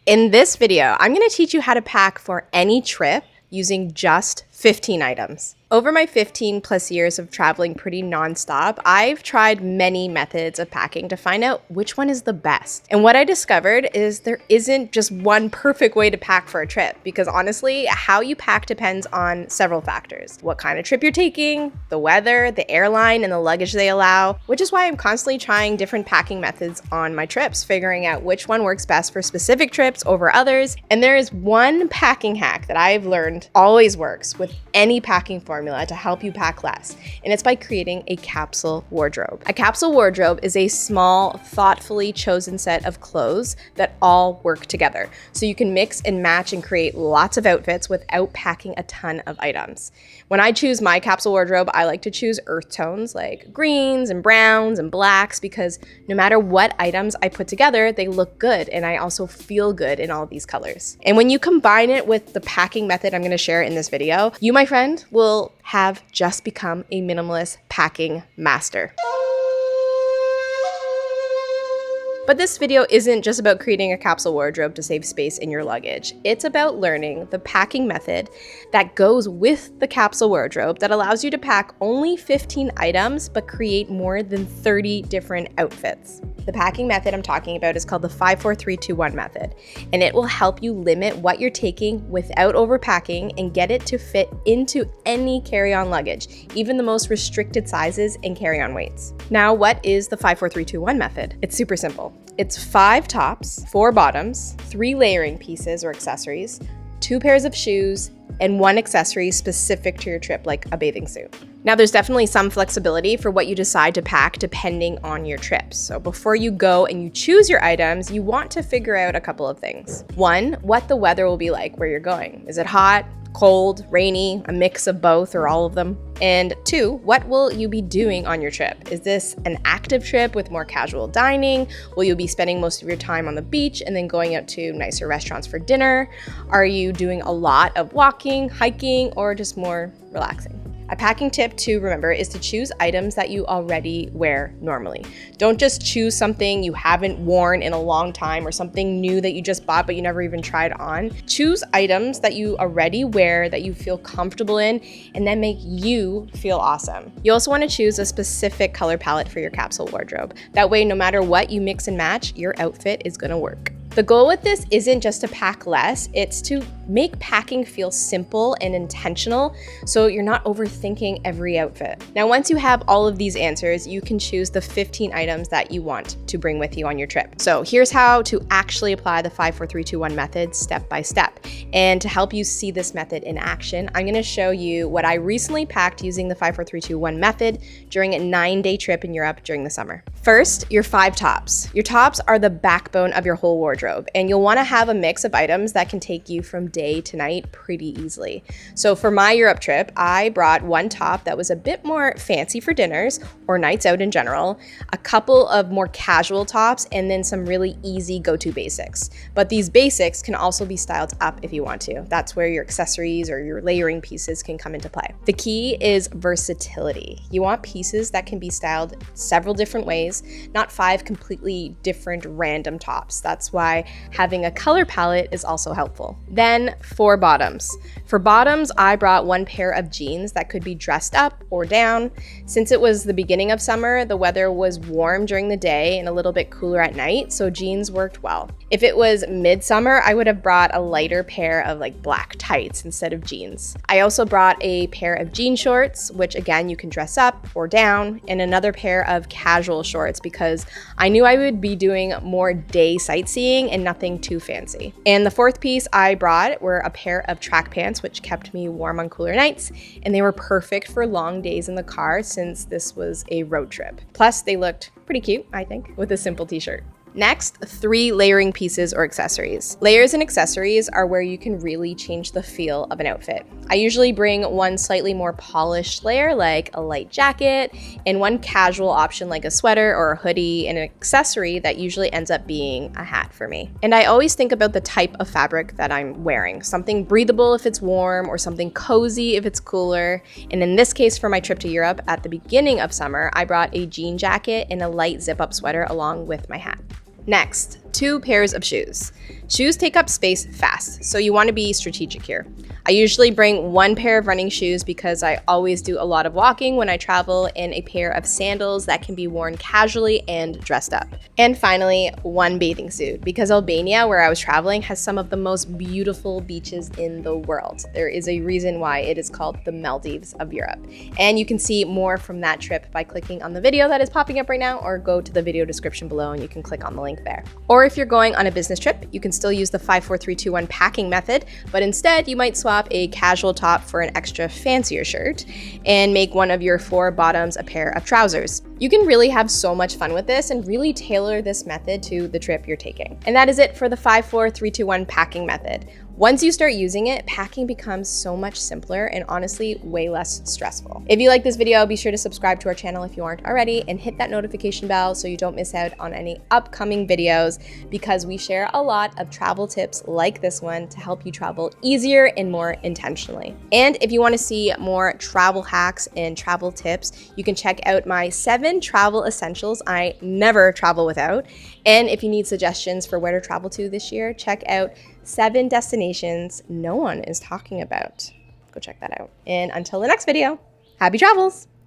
In this video, I'm going to teach you how to pack for any trip using just 15 items. Over my 15 plus years of traveling pretty nonstop, I've tried many methods of packing to find out which one is the best. And what I discovered is there isn't just one perfect way to pack for a trip, because honestly, how you pack depends on several factors. What kind of trip you're taking, the weather, the airline, and the luggage they allow, which is why I'm constantly trying different packing methods on my trips, figuring out which one works best for specific trips over others. And there is one packing hack that I've learned always works with any packing formula to help you pack less, and it's by creating a capsule wardrobe. A capsule wardrobe is a small, thoughtfully chosen set of clothes that all work together, so you can mix and match and create lots of outfits without packing a ton of items. When I choose my capsule wardrobe, I like to choose earth tones like greens and browns and blacks, because no matter what items I put together, they look good, and I also feel good in all of these colors. And when you combine it with the packing method I'm going to share in this video, you, my friend, will have just become a minimalist packing master. But this video isn't just about creating a capsule wardrobe to save space in your luggage. It's about learning the packing method that goes with the capsule wardrobe that allows you to pack only 15 items but create more than 30 different outfits. The packing method I'm talking about is called the 5-4-3-2-1 method, and it will help you limit what you're taking without overpacking and get it to fit into any carry-on luggage, even the most restricted sizes and carry-on weights. Now, what is the 5-4-3-2-1 method? It's super simple. It's 5 tops, 4 bottoms, 3 layering pieces or accessories, 2 pairs of shoes, and 1 accessory specific to your trip, like a bathing suit. Now, there's definitely some flexibility for what you decide to pack depending on your trips. So before you go and you choose your items, you want to figure out a couple of things. 1, what the weather will be like where you're going. Is it hot, cold, rainy, a mix of both or all of them? And 2, what will you be doing on your trip? Is this an active trip with more casual dining? Will you be spending most of your time on the beach and then going out to nicer restaurants for dinner? Are you doing a lot of walking, hiking, or just more relaxing? A packing tip to remember is to choose items that you already wear normally. Don't just choose something you haven't worn in a long time or something new that you just bought but you never even tried on. Choose items that you already wear, that you feel comfortable in, and then make you feel awesome. You also want to choose a specific color palette for your capsule wardrobe. That way, no matter what you mix and match, your outfit is going to work. The goal with this isn't just to pack less, it's to make packing feel simple and intentional so you're not overthinking every outfit. Now, once you have all of these answers, you can choose the 15 items that you want to bring with you on your trip. So here's how to actually apply the 5-4-3-2-1 method step by step. And to help you see this method in action, I'm going to show you what I recently packed using the 5-4-3-2-1 method during a 9-day trip in Europe during the summer. First, your 5 tops. Your tops are the backbone of your whole wardrobe, and you'll want to have a mix of items that can take you from day to night pretty easily. So for my Europe trip, I brought 1 top that was a bit more fancy for dinners or nights out in general, a couple of more casual tops, and then some really easy go-to basics. But these basics can also be styled up if you want to. That's where your accessories or your layering pieces can come into play. The key is versatility. You want pieces that can be styled several different ways, not 5 completely different random tops. That's why having a color palette is also helpful. Then 4 bottoms. For bottoms, I brought 1 pair of jeans that could be dressed up or down. Since it was the beginning of summer, the weather was warm during the day and a little bit cooler at night, so jeans worked well. If it was midsummer, I would have brought a lighter pair of black tights instead of jeans. I also brought a pair of jean shorts, which again, you can dress up or down, and another pair of casual shorts because I knew I would be doing more day sightseeing and nothing too fancy. And the 4th piece I brought were a pair of track pants, which kept me warm on cooler nights, and they were perfect for long days in the car since this was a road trip. Plus, they looked pretty cute, I think, with a simple t-shirt. Next, 3 layering pieces or accessories. Layers and accessories are where you can really change the feel of an outfit. I usually bring 1 slightly more polished layer like a light jacket and 1 casual option like a sweater or a hoodie, and an accessory that usually ends up being a hat for me. And I always think about the type of fabric that I'm wearing. Something breathable if it's warm or something cozy if it's cooler. And in this case, for my trip to Europe at the beginning of summer, I brought a jean jacket and a light zip-up sweater along with my hat. Next, 2 pairs of shoes. Shoes take up space fast, so you want to be strategic here. I usually bring 1 pair of running shoes because I always do a lot of walking when I travel, and a pair of sandals that can be worn casually and dressed up. And finally, 1 bathing suit, because Albania, where I was traveling, has some of the most beautiful beaches in the world. There is a reason why it is called the Maldives of Europe. And you can see more from that trip by clicking on the video that is popping up right now, or go to the video description below and you can click on the link there. Or if you're going on a business trip, you can still use the 5, 4, 3, 2, 1 packing method, but instead you might swap a casual top for an extra fancier shirt and make one of your 4 bottoms a pair of trousers. You can really have so much fun with this and really tailor this method to the trip you're taking. And that is it for the 5, 4, 3, 2, 1 packing method. Once you start using it, packing becomes so much simpler and honestly way less stressful. If you like this video, be sure to subscribe to our channel if you aren't already, and hit that notification bell so you don't miss out on any upcoming videos, because we share a lot of travel tips like this one to help you travel easier and more intentionally. And if you want to see more travel hacks and travel tips, you can check out my 7 travel essentials I never travel without. And if you need suggestions for where to travel to this year, check out 7 destinations no one is talking about. Go check that out. And until the next video, happy travels!